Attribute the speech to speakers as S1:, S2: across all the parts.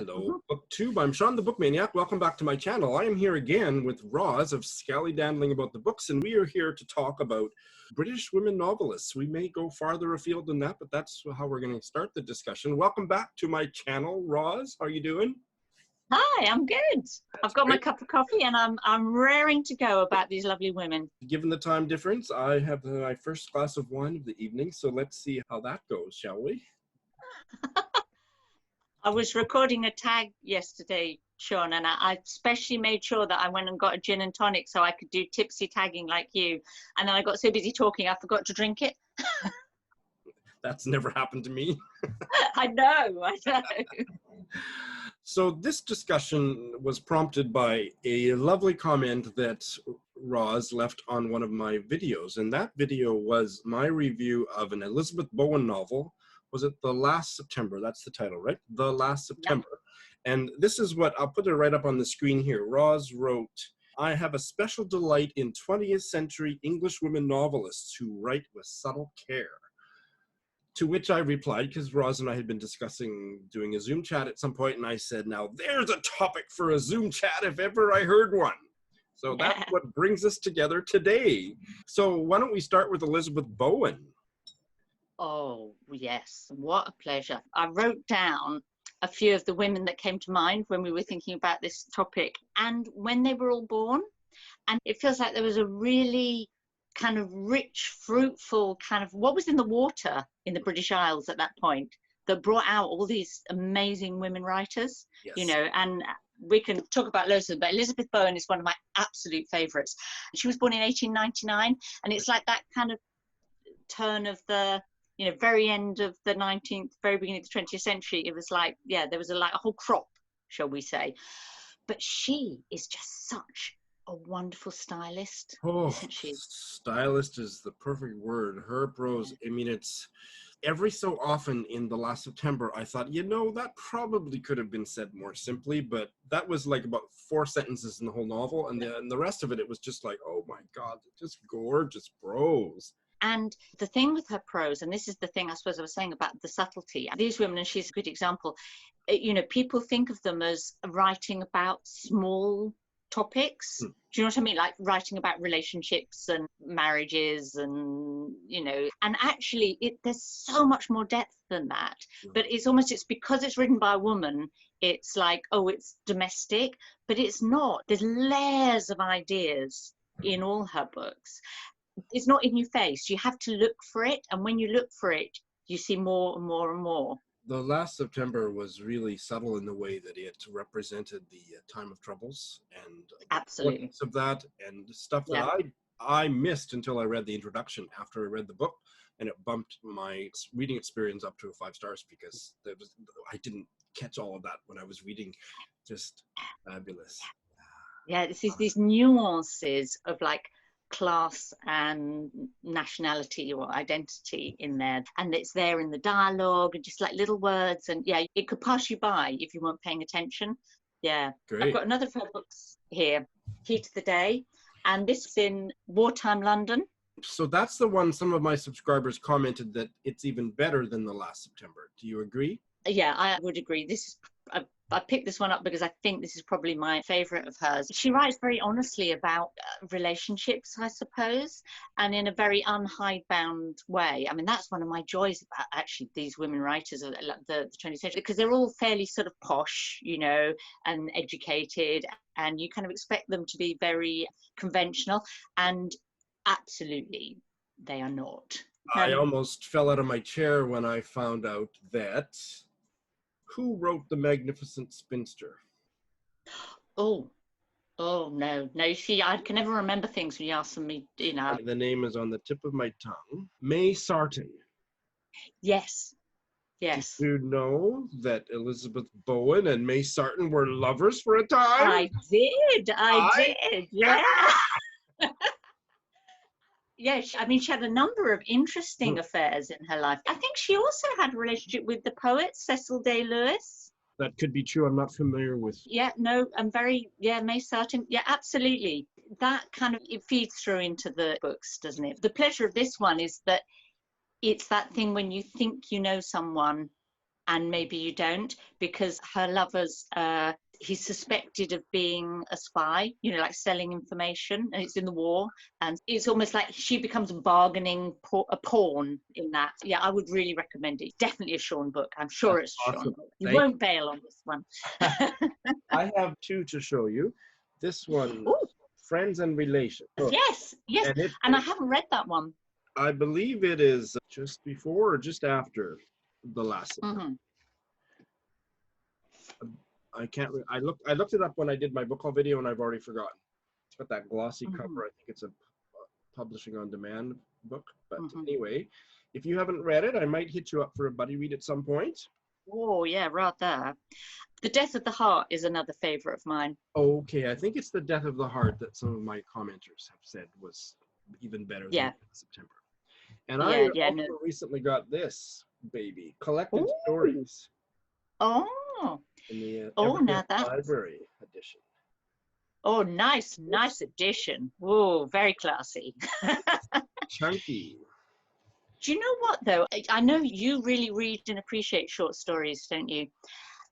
S1: Hello, BookTube. I'm Shawn the Book Maniac. Welcome back to my channel. I am here again with Ros of Scallydandling about the books, and we are here to talk about British women novelists. We may go farther afield than that, but that's how we're going to start the discussion. Welcome back to my channel, Ros. How are you doing?
S2: Hi, I'm good. I've got my cup of coffee and I'm raring to go about these lovely women.
S1: Given the time difference, I have my first glass of wine of the evening, so let's see how that goes, shall we?
S2: I was recording a tag yesterday, Shawn, and I especially made sure that I went and got a gin and tonic so I could do tipsy tagging like you. And then I got so busy talking, I forgot to drink it.
S1: That's never happened to me.
S2: I know.
S1: So this discussion was prompted by a lovely comment that Ros left on one of my videos. And that video was my review of an Elizabeth Bowen novel. Was it The Last September? That's the title, right? The Last September. Yep. And this is what, I'll put it right up on the screen here. Ros wrote, "I have a special delight in 20th century English women novelists who write with subtle care." To which I replied, because Ros and I had been discussing doing a Zoom chat at some point, and I said, now there's a topic for a Zoom chat if ever I heard one. So that's what brings us together today. So why don't we start with Elizabeth Bowen?
S2: Oh, yes. What a pleasure. I wrote down a few of the women that came to mind when we were thinking about this topic and when they were all born. And it feels like there was a really kind of rich, fruitful kind of what was in the water in the British Isles at that point that brought out all these amazing women writers,
S1: yes.
S2: You know, and we can talk about loads of them, but Elizabeth Bowen is one of my absolute favorites. She was born in 1899, and it's like that kind of turn of the, you know, very end of the 19th, very beginning of the 20th century. It was like, yeah, there was a whole crop, shall we say. But she is just such a wonderful stylist, isn't she?
S1: Stylist is the perfect word. Her prose, I mean, it's every so often in The Last September, I thought, you know, that probably could have been said more simply, but that was like about 4 sentences in the whole novel, and the rest of it, it was just like, oh my God, just gorgeous prose.
S2: And the thing with her prose, and this is the thing I suppose I was saying about the subtlety, these women, and she's a good example, you know, people think of them as writing about small topics. Do you know what I mean? Like writing about relationships and marriages and, you know, and actually there's so much more depth than that. But it's because it's written by a woman, it's like, oh, it's domestic, but it's not. There's layers of ideas in all her books. It's not in your face. You have to look for it. And when you look for it, you see more and more and more.
S1: The Last September was really subtle in the way that it represented the time of troubles and
S2: absolutely
S1: of that and stuff that I missed until I read the introduction after I read the book, and it bumped my reading experience up to 5 stars because I didn't catch all of that when I was reading. Just fabulous.
S2: Yeah, these nuances of like class and nationality or identity in there, and it's there in the dialogue and just like little words, and yeah, it could pass you by if you weren't paying attention. Great. I've got another of her books here, Heat of the Day, and this is in wartime London.
S1: So that's the one some of my subscribers commented that it's even better than The Last September. Do you agree?
S2: Yeah, I would agree. This is I picked this one up because I think this is probably my favorite of hers. She writes very honestly about relationships, I suppose, and in a very unhidebound way. I mean, that's one of my joys about actually these women writers of the 20th century, because they're all fairly sort of posh, you know, and educated, and you kind of expect them to be very conventional, and absolutely they are not.
S1: I almost fell out of my chair when I found out that who wrote The Magnificent Spinster?
S2: Oh, no. You see, I can never remember things when you ask me, you know.
S1: The name is on the tip of my tongue. May Sarton.
S2: Yes.
S1: Did you know that Elizabeth Bowen and May Sarton were lovers for a time?
S2: I did, yeah. Yes, I mean, she had a number of interesting affairs in her life. I think she also had a relationship with the poet Cecil Day-Lewis.
S1: That could be true. I'm not familiar with.
S2: Yeah, no, I'm very, May Sarton. Yeah, absolutely. That kind of, it feeds through into the books, doesn't it? The pleasure of this one is that it's that thing when you think you know someone and maybe you don't, because her lover's he's suspected of being a spy, you know, like selling information, and it's in the war, and it's almost like she becomes a pawn in that. Yeah, I would really recommend it. Definitely a Shawn book. I'm sure
S1: That's
S2: it's a Shawn
S1: awesome.
S2: book. You won't bail on this one.
S1: I have two to show you. This one,
S2: Ooh,
S1: Friends and Relations.
S2: yes, and I haven't read that one.
S1: I believe it is just before or just after the last.
S2: Mm-hmm.
S1: I can't. I looked it up when I did my book haul video, and I've already forgotten. It's got that glossy cover. I think it's a publishing on demand book. But anyway, if you haven't read it, I might hit you up for a buddy read at some point.
S2: Oh yeah, rather. The Death of the Heart is another favorite of mine.
S1: Okay, I think it's The Death of the Heart that some of my commenters have said was even better than September. And I also recently got this baby, Collected Stories.
S2: Oh.
S1: In the
S2: now that's
S1: library edition.
S2: Oh, nice edition. Oh, very classy.
S1: Chunky.
S2: Do you know what, though? I know you really read and appreciate short stories, don't you?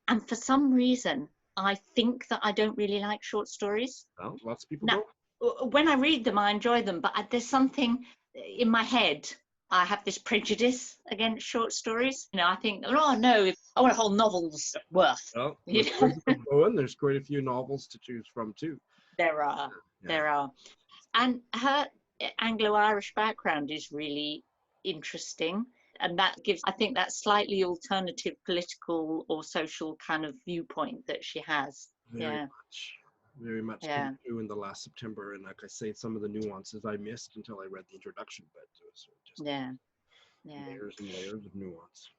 S2: And for some reason, I think that I don't really like short stories.
S1: Well, lots of people
S2: don't. When I read them, I enjoy them, but there's something in my head. I have this prejudice against short stories. You know, I think, oh no, I want a whole novel's worth.
S1: Well, Bowen, there's quite a few novels to choose from too.
S2: There are. And her Anglo-Irish background is really interesting. And that gives, I think, that slightly alternative political or social kind of viewpoint that she has.
S1: Very much came through in the last September, and like I say, some of the nuances I missed until I read the introduction, but it was just layers and layers of nuance.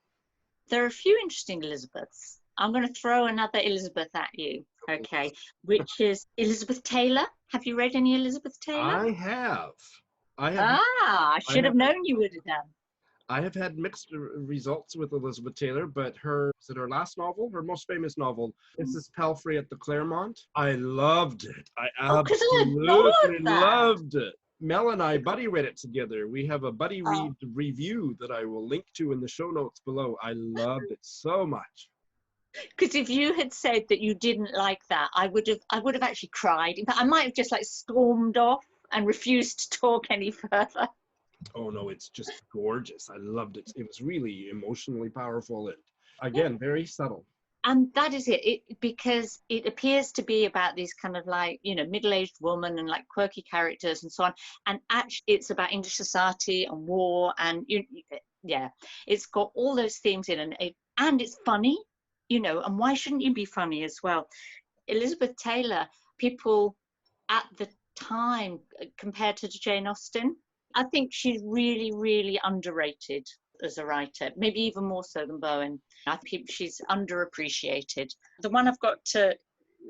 S2: There are a few interesting Elizabeths. I'm going to throw another Elizabeth at you, okay, which is Elizabeth Taylor. Have you read any Elizabeth Taylor?
S1: I have.
S2: I should have known you would have done.
S1: I have had mixed results with Elizabeth Taylor, but her last novel, her most famous novel, Mrs. Palfrey at the Claremont. I loved it. I absolutely loved it. Mel and I buddy read it together. We have a buddy read review that I will link to in the show notes below. I loved it so much.
S2: Because if you had said that you didn't like that, I would have actually cried. In fact, I might have just like stormed off and refused to talk any further.
S1: Oh no, it's just gorgeous. I loved it. It was really emotionally powerful and again, very subtle.
S2: And that is it, because it appears to be about these kind of like, you know, middle-aged woman and like quirky characters and so on. And actually it's about English society and war and it's got all those themes in, and it's funny, you know, and why shouldn't you be funny as well? Elizabeth Taylor, people at the time compared to Jane Austen, I think she's really, really underrated as a writer, maybe even more so than Bowen. I think she's underappreciated. The one I've got to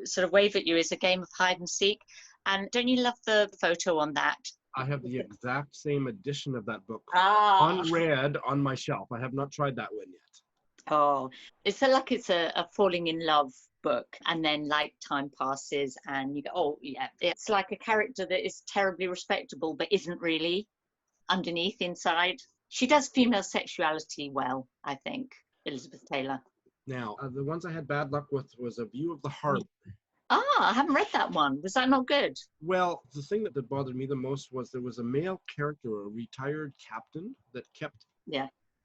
S2: sort of wave at you is A Game of Hide and Seek. And don't you love the photo on that?
S1: I have the exact same edition of that book unread on my shelf. I have not tried that one yet.
S2: Oh, it's like it's a falling in love book, and then like time passes and you go, it's like a character that is terribly respectable but isn't really underneath inside. She does female sexuality well, I think, Elizabeth Taylor.
S1: Now the ones I had bad luck with was A View of the Harbor.
S2: I haven't read that one. Was that not good?
S1: Well, the thing that bothered me the most was there was a male character, a retired captain, that kept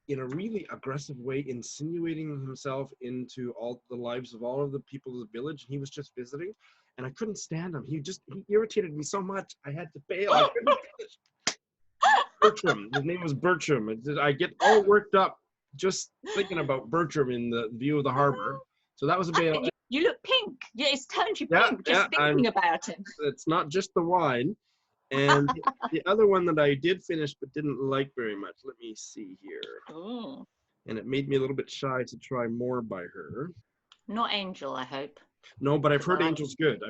S1: in a really aggressive way insinuating himself into all the lives of all of the people of the village, and he was just visiting, and I couldn't stand him. He irritated me so much I had to bail. I couldn't finish. Bertram, his name was Bertram. I get all worked up just thinking about Bertram in The View of the Harbor. So that was a bail.
S2: You look pink. Yeah, it's turned you pink just thinking about him.
S1: It's not just the wine. And the other one that I did finish but didn't like very much, let me see here.
S2: Oh.
S1: And it made me a little bit shy to try more by her.
S2: Not Angel, I hope.
S1: No, but I've heard Angel's good.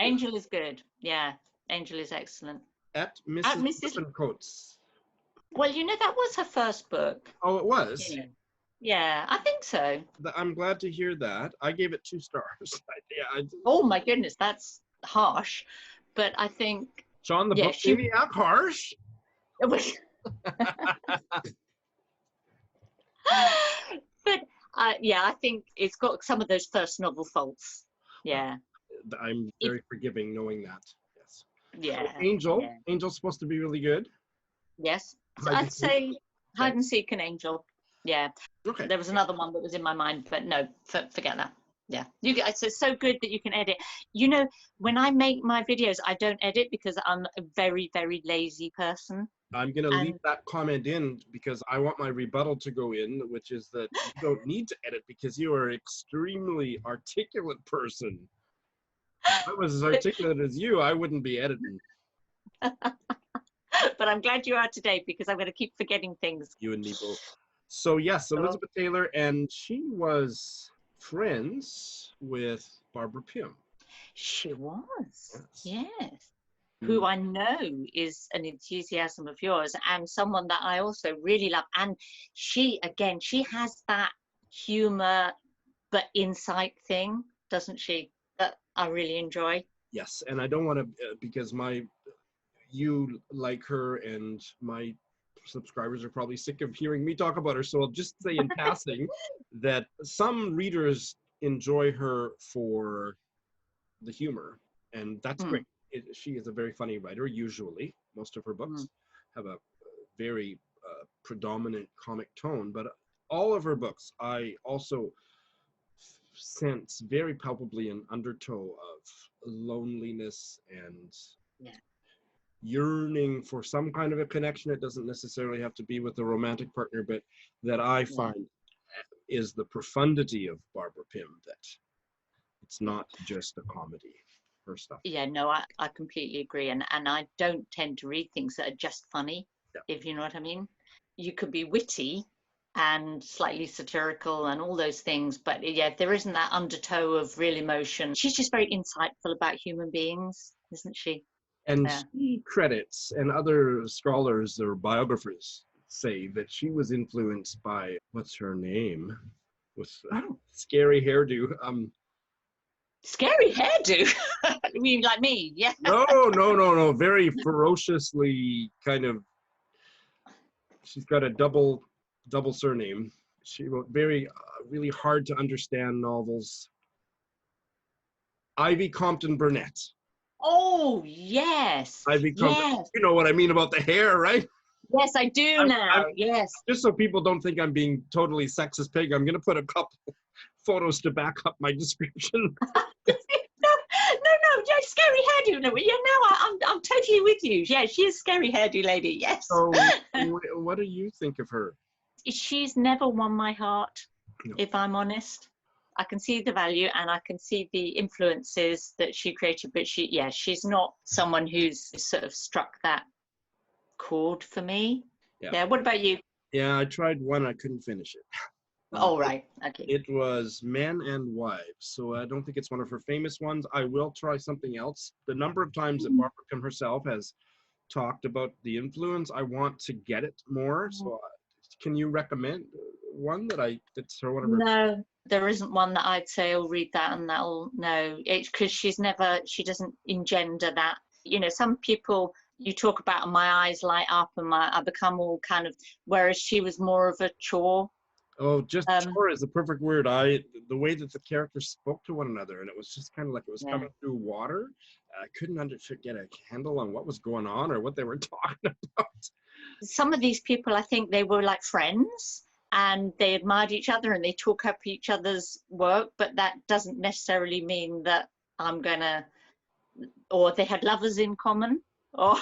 S2: Angel is good. Yeah, Angel is excellent.
S1: At Mrs. Coates.
S2: Well, you know, that was her first book.
S1: Oh, it was?
S2: Yeah, I think so.
S1: I'm glad to hear that. I gave it 2 stars.
S2: Oh my goodness, that's harsh. But I think...
S1: Shawn the Book Maniac, harsh?
S2: But Yeah, I think it's got some of those first novel faults. Yeah.
S1: I'm very forgiving knowing that. Yes.
S2: Yeah.
S1: So Angel.
S2: Yeah.
S1: Angel's supposed to be really good.
S2: Yes. So
S1: Hide
S2: I'd
S1: and Seek.
S2: say Hide and Seek and Angel. Yeah.
S1: Okay.
S2: There was another one that was in my mind, but no, forget that. Yeah. You guys, it's so good that you can edit. You know, when I make my videos, I don't edit because I'm a very, very lazy person.
S1: I'm going to leave that comment in because I want my rebuttal to go in, which is that you don't need to edit because you are an extremely articulate person. If I was as articulate as you, I wouldn't be editing.
S2: But I'm glad you are today because I'm going to keep forgetting things.
S1: You and me both. So yes, Elizabeth Taylor, and she was friends with Barbara Pym.
S2: She was, yes. Who I know is an enthusiasm of yours and someone that I also really love. And she, again, she has that humor but insight thing, doesn't she, that I really enjoy.
S1: Yes, and I don't want to, because you like her and my subscribers are probably sick of hearing me talk about her, so I'll just say in passing that some readers enjoy her for the humor, and that's great. She is a very funny writer. Usually most of her books have a very predominant comic tone, but all of her books I also sense very palpably an undertow of loneliness and yearning for some kind of a connection. It doesn't necessarily have to be with a romantic partner, but that I find is the profundity of Barbara Pym, that it's not just a comedy, her stuff.
S2: Yeah, no, I completely agree. And I don't tend to read things that are just funny, if you know what I mean. You could be witty and slightly satirical and all those things, but yeah, there isn't that undertow of real emotion. She's just very insightful about human beings, isn't she?
S1: And she credits, and other scholars or biographers say that she was influenced by, what's her name? With scary hairdo.
S2: Scary hairdo? You mean like me? Yeah.
S1: No. Very ferociously kind of, she's got a double surname. She wrote very, really hard to understand novels. Ivy Compton Burnett.
S2: Oh, yes.
S1: Ivy Compton. Yes. You know what I mean about the hair, right?
S2: Yes, I do now. Yes.
S1: Just so people don't think I'm being totally sexist pig, I'm going to put a couple photos to back up my description.
S2: No, yeah, scary hairdo. No, yeah, no, I'm totally with you. Yeah, she is a scary hairdo lady. Yes.
S1: So, what do you think of her?
S2: She's never won my heart, if I'm honest. I can see the value and I can see the influences that she created, but she's not someone who's sort of struck that chord for me. Yeah. What about you?
S1: Yeah, I tried one. I couldn't finish it.
S2: Oh, right. Okay.
S1: It was Men and Wives, so I don't think it's one of her famous ones. I will try something else. The number of times that Barbara Pym herself has talked about the influence, I want to get it more. So can you recommend one that's one of her?
S2: No, there isn't one that I'd say, I'll read that and it's because she doesn't engender that. You know, some people you talk about and my eyes light up and I become all kind of, whereas she was more of a chore.
S1: Oh, just chore is the perfect word. The way that the characters spoke to one another, and it was just kind of like it was coming through water. I couldn't get a handle on what was going on or what they were talking about.
S2: Some of these people, I think they were like friends and they admired each other and they talk up each other's work, but that doesn't necessarily mean that or they had lovers in common. Or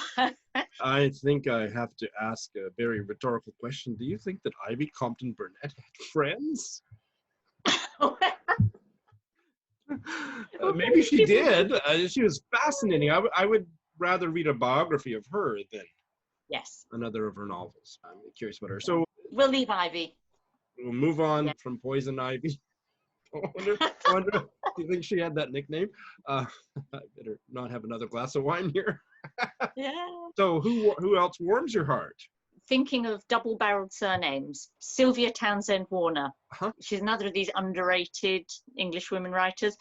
S1: I think I have to ask a very rhetorical question. Do you think that Ivy Compton Burnett had friends? Maybe she did. She was fascinating. I would rather read a biography of her than another of her novels. I'm curious about her. So
S2: we'll leave Ivy.
S1: We'll move on from Poison Ivy. I wonder, do you think she had that nickname? I better not have another glass of wine here. So who else warms your heart?
S2: Thinking of double-barreled surnames, Sylvia Townsend Warner. She's another of these underrated English women writers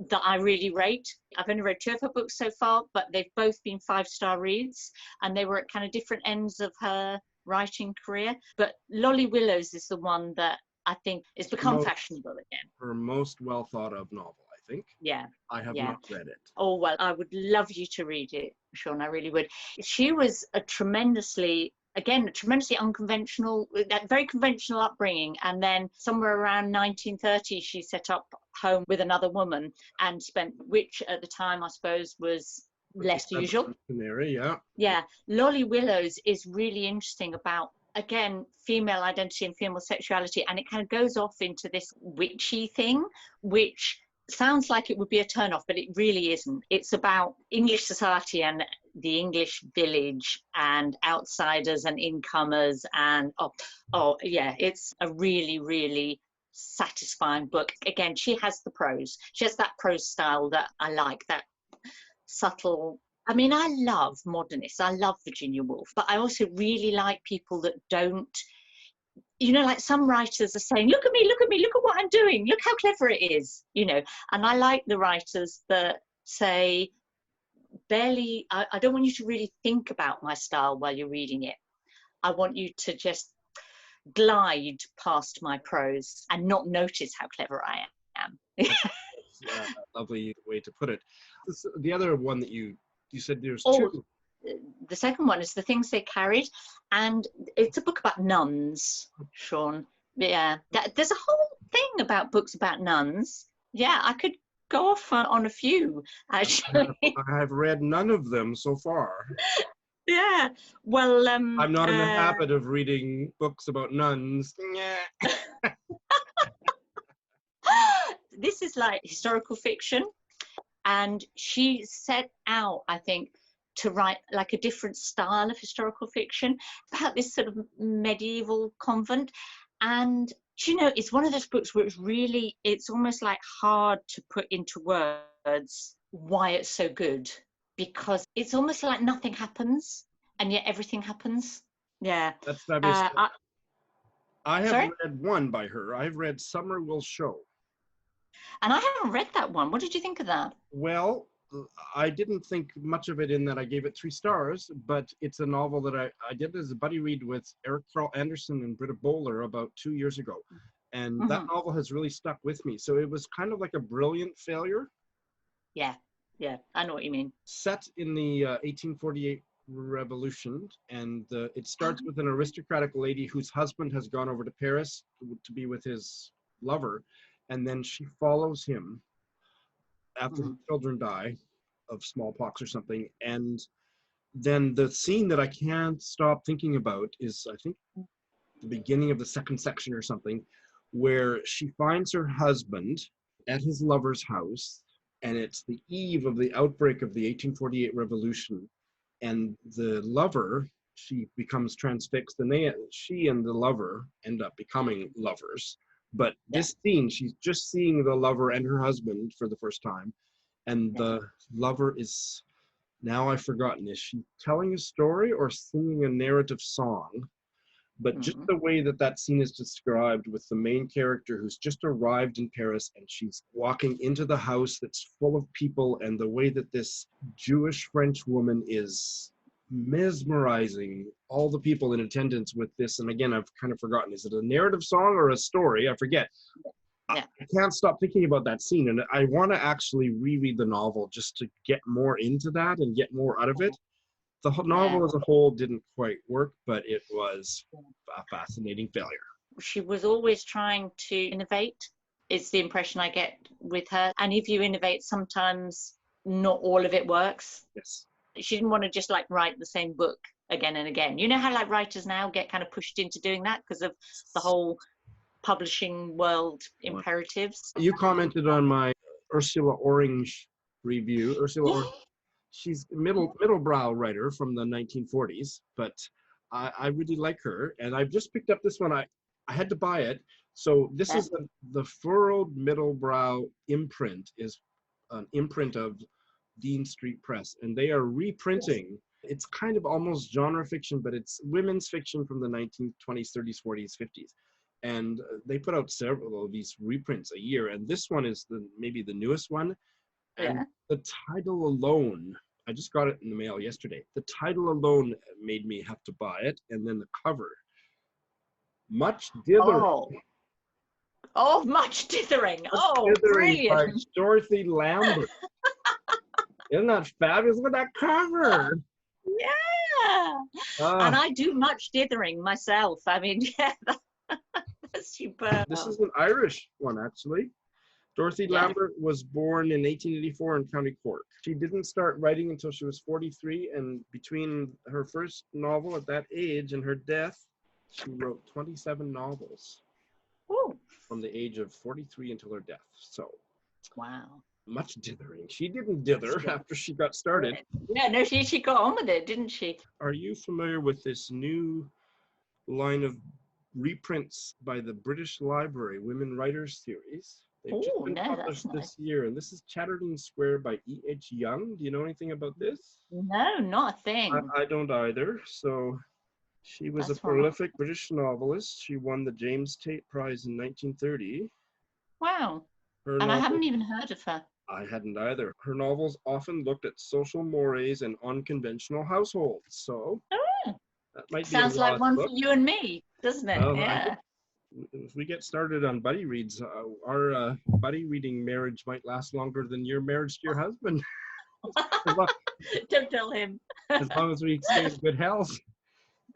S2: that I really rate. I've only read 2 of her books so far, but they've both been 5-star reads, and they were at kind of different ends of her writing career. But Lolly Willows is the one that I think it's
S1: Her
S2: become
S1: most,
S2: fashionable again.
S1: her most well thought of novel, I think.
S2: Yeah.
S1: I have
S2: Yeah.
S1: not read it.
S2: Oh, well, I would love you to read it, Shawn. I really would. She was a tremendously unconventional, that very conventional upbringing. And then somewhere around 1930, she set up home with another woman and spent, which at the time, I suppose, was less usual.
S1: Yeah.
S2: Yeah. Lolly Willows is really interesting about, again, female identity and female sexuality. And it kind of goes off into this witchy thing, which sounds like it would be a turn off, but it really isn't. It's about English society and the English village and outsiders and incomers. And yeah, it's a really, really satisfying book. Again, she has the prose. She has that prose style that I like, that subtle. I mean, I love modernists. I love Virginia Woolf, but I also really like people that don't, like some writers are saying, look at me, look at what I'm doing, look how clever it is, and I like the writers that say, barely, I don't want you to really think about my style while you're reading it. I want you to just glide past my prose and not notice how clever I am.
S1: A lovely way to put it. The other one that you said there's
S2: Oh,
S1: two.
S2: The second one is The Things They Carried, and it's a book about nuns, Shawn. Yeah, there's a whole thing about books about nuns. Yeah, I could go off on a few, actually.
S1: I have read none of them so far.
S2: Yeah, well,
S1: I'm not in the habit of reading books about nuns.
S2: This is like historical fiction, and she set out, I think, to write like a different style of historical fiction about this sort of medieval convent. And it's one of those books where it's almost like hard to put into words why it's so good, because it's almost like nothing happens and yet everything happens. Yeah.
S1: That's fabulous. I have
S2: Sorry?
S1: read one by her. I've read Summer Will Show.
S2: And I haven't read that one. What did you think of that?
S1: Well, I didn't think much of it in that I gave it 3 stars, but it's a novel that I did as a buddy read with Eric Carl Anderson and Britta Bowler about 2 years ago. And that novel has really stuck with me. So it was kind of like a brilliant failure.
S2: Yeah, I know what you mean.
S1: Set in the 1848 revolution, and it starts with an aristocratic lady whose husband has gone over to Paris to be with his lover, and then she follows him after the children die of smallpox or something. And then the scene that I can't stop thinking about is, I think, the beginning of the second section or something, where she finds her husband at his lover's house, and it's the eve of the outbreak of the 1848 revolution. And the lover, she becomes transfixed, and she and the lover end up becoming lovers. But this scene, she's just seeing the lover and her husband for the first time. And the lover is, now I've forgotten, is she telling a story or singing a narrative song? But just the way that scene is described, with the main character who's just arrived in Paris and she's walking into the house that's full of people, and the way that this Jewish French woman is mesmerizing all the people in attendance with this. And again, I've kind of forgotten, is it a narrative song or a story? I forget. I can't stop thinking about that scene, and I want to actually reread the novel just to get more into that and get more out of it. The whole novel as a whole didn't quite work, but it was a fascinating failure.
S2: She was always trying to innovate, is the impression I get with her. And if you innovate, sometimes not all of it works.
S1: Yes.
S2: She didn't want to just like write the same book again and again. You know how like writers now get kind of pushed into doing that because of the whole publishing world imperatives.
S1: You commented on my Ursula Orange review. Ursula Orange, she's a middlebrow writer from the 1940s, but I really like her. And I've just picked up this one. I had to buy it. So this is the Furrowed Middlebrow imprint, is an imprint of Dean Street Press, and they are reprinting. It's kind of almost genre fiction, but it's women's fiction from the 1920s, 30s, 40s, 50s. And they put out several of these reprints a year, and this one is maybe the newest one. And the title alone, I just got it in the mail yesterday. The title alone made me have to buy it, and then the cover. Much dither.
S2: Oh, much dithering.
S1: Much
S2: Oh,
S1: Dithering by
S2: brilliant.
S1: Dorothy Lambert. Isn't that fabulous? Look at that cover.
S2: Yeah. And
S1: Ah,
S2: I do much dithering myself. I mean, yeah, that's superb.
S1: this is an Irish one, actually. Dorothy
S2: Yeah.
S1: Lambert was born in 1884 in County Cork. She didn't start writing until she was 43, and between her first novel at that age and her death, she wrote 27 novels
S2: Oh,
S1: from the age of 43 until her death. So
S2: wow.
S1: much dithering. She didn't dither after she got started.
S2: Yeah, no, she got on with it, didn't she?
S1: Are you familiar with this new line of reprints by the British Library Women Writers series? They've just
S2: Oh,
S1: been
S2: no, that's
S1: published
S2: nice.
S1: this year, and this is Chatterton Square by E.H. Young. Do you know anything about this?
S2: No, not a thing.
S1: I don't either. So she was a
S2: That's right.
S1: prolific British novelist. She won the James Tate Prize in 1930.
S2: Wow.
S1: Her
S2: And I
S1: novel,
S2: haven't even heard of her.
S1: I hadn't either. Her novels often looked at social mores and unconventional households. So
S2: Oh,
S1: that might be a
S2: sounds like
S1: lost
S2: one
S1: book.
S2: for you and me, doesn't it?
S1: Well, I
S2: Yeah.
S1: if we get started on buddy reads, our buddy reading marriage might last longer than your marriage to your husband, as long,
S2: Don't tell him.
S1: as long as we stay in good health.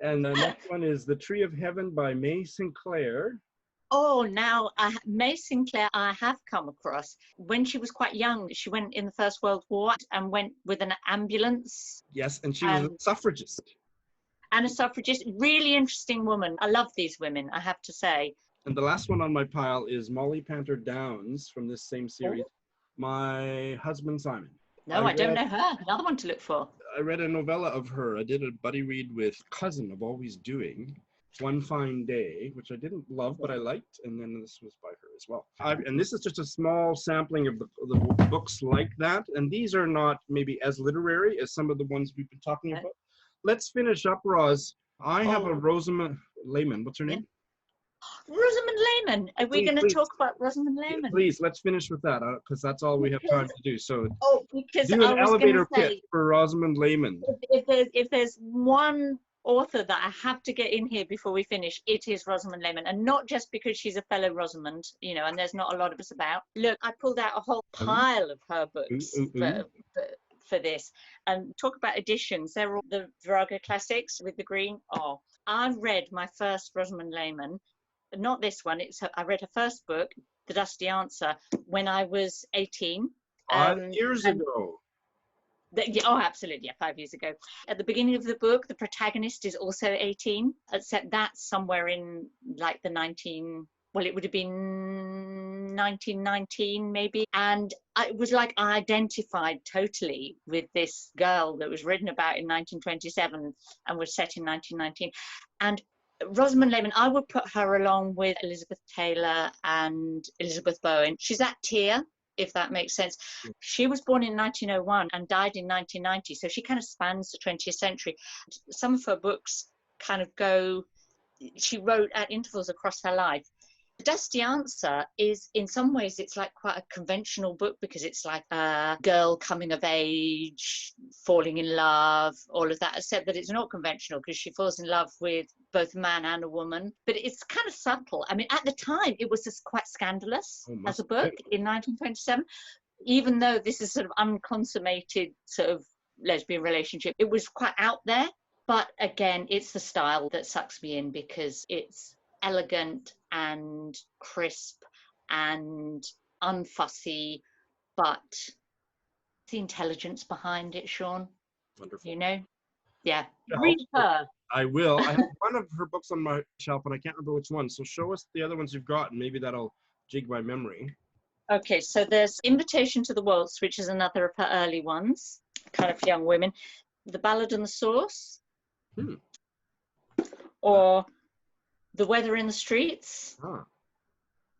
S1: And the next one is The Tree of Heaven by May Sinclair.
S2: Oh, now May Sinclair, I have come across. When she was quite young, she went in the First World War and went with an ambulance
S1: Yes, and she was a suffragist.
S2: and a suffragist. Really interesting woman. I love these women, I have to say.
S1: And the last one on my pile is Molly Panter Downs from this same series,
S2: Oh.
S1: My Husband Simon.
S2: No, I don't know her. Another one to look for.
S1: I read a novella of her. I did a buddy read with Cousin of Always Doing, One Fine Day, which I didn't love, but I liked. And then this was by her as well. And this is just a small sampling of the books like that. And these are not maybe as literary as some of the ones we've been talking about. Let's finish up, Roz. I have a Rosalind Lemon. What's her name?
S2: Rosalind Lemon. Are we going to talk about Rosalind Lemon?
S1: Please, let's finish with that, because that's all we have time to do. So
S2: Because
S1: do
S2: I
S1: an
S2: was
S1: elevator
S2: going to say,
S1: pitch for Rosalind Lemon.
S2: if there's one author that I have to get in here before we finish, it is Rosalind Lemon. And not just because she's a fellow Rosamond, you know, and there's not a lot of us about. Look, I pulled out a whole pile of her books for this. And talk about editions. They're all the Virago Classics with the green. Oh, I read my first Rosalind Lemon. Not this one. I read her first book, The Dusty Answer, when I was 18.
S1: 5 years ago.
S2: Oh, absolutely. Yeah, 5 years ago. At the beginning of the book, the protagonist is also 18, except that's somewhere in like it would have been 1919 maybe. And it was like I identified totally with this girl that was written about in 1927 and was set in 1919. And Rosalind Lemon, I would put her along with Elizabeth Taylor and Elizabeth Bowen. She's that tier, if that makes sense. She was born in 1901 and died in 1990, so she kind of spans the 20th century. Some of her books kind of she wrote at intervals across her life. The Dusty Answer is, in some ways, it's like quite a conventional book because it's like a girl coming of age, falling in love, all of that, except that it's not conventional because she falls in love with both a man and a woman. But it's kind of subtle. I mean, at the time, it was just quite scandalous as a book in 1927. Even though this is sort of unconsummated sort of lesbian relationship, it was quite out there. But again, it's the style that sucks me in because it's elegant and crisp and unfussy, but the intelligence behind it, Shawn.
S1: Wonderful.
S2: You know? Yeah. Read her.
S1: I will. I have one of her books on my shelf, and I can't remember which one. So show us the other ones you've got, and maybe that'll jig my memory.
S2: Okay, so there's Invitation to the Waltz, which is another of her early ones, kind of young women. The Ballad and the Sauce. Or The Weather in the Streets.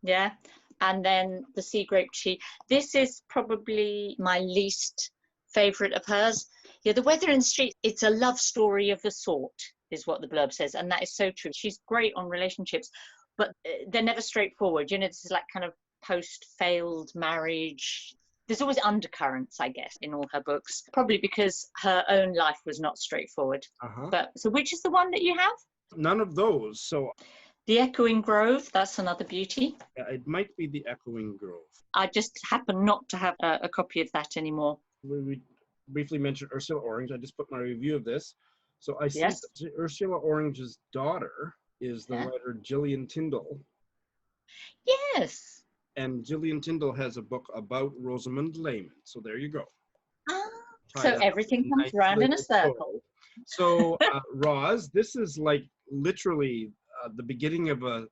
S2: Yeah. And then The Sea Grape Tea. This is probably my least favorite of hers. Yeah, The Weather in the Streets, it's a love story of a sort, is what the blurb says. And that is so true. She's great on relationships, but they're never straightforward. You know, this is like kind of post-failed marriage. There's always undercurrents, I guess, in all her books, probably because her own life was not straightforward. But so which is the one that you have?
S1: None of those. So
S2: The Echoing Grove, that's another beauty.
S1: It might be The Echoing Grove.
S2: I just happen not to have a copy of that anymore.
S1: We briefly mentioned Ursula Orange. I just put my review of this. So I see
S2: Yes.
S1: that Ursula Orange's daughter is the writer Jillian Tindall.
S2: Yes.
S1: And Jillian Tindall has a book about Rosalind Lemon. So there you go.
S2: So everything comes round in a circle.
S1: So, Roz, this is like literally the beginning of a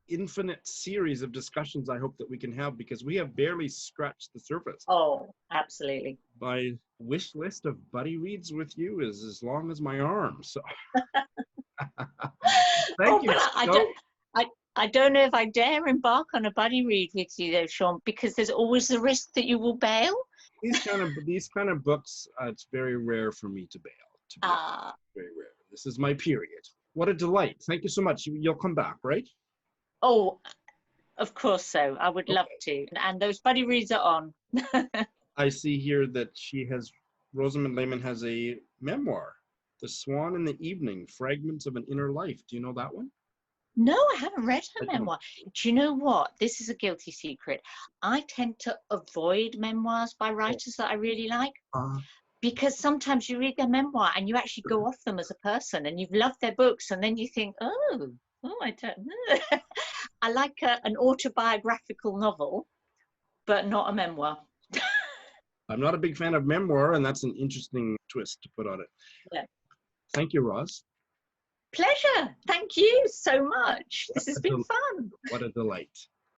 S1: infinite series of discussions I hope that we can have, because we have barely scratched the surface.
S2: Oh, absolutely.
S1: My wish list of buddy reads with you is as long as my arm. So thank you.
S2: I don't know if I dare embark on a buddy read with you though, Shawn, because there's always the risk that you will bail. These
S1: kind of books, it's very rare for me to bail. Very rare. This is my period. What a delight. Thank you so much. You'll come back, right?
S2: Oh, of course so. I would love to. And those buddy reads are on.
S1: I see here that Rosalind Lemon has a memoir, The Swan in the Evening, Fragments of an Inner Life. Do you know that one?
S2: No, I haven't read her memoir. Do you know what? This is a guilty secret. I tend to avoid memoirs by writers that I really like. Because sometimes you read their memoir and you actually go off them as a person and you've loved their books and then you think, oh, I don't know. I like an autobiographical novel, but not a memoir.
S1: I'm not a big fan of memoir, and that's an interesting twist to put on it.
S2: Yeah.
S1: Thank you, Roz.
S2: Pleasure. Thank you so much. This has been fun.
S1: What a delight.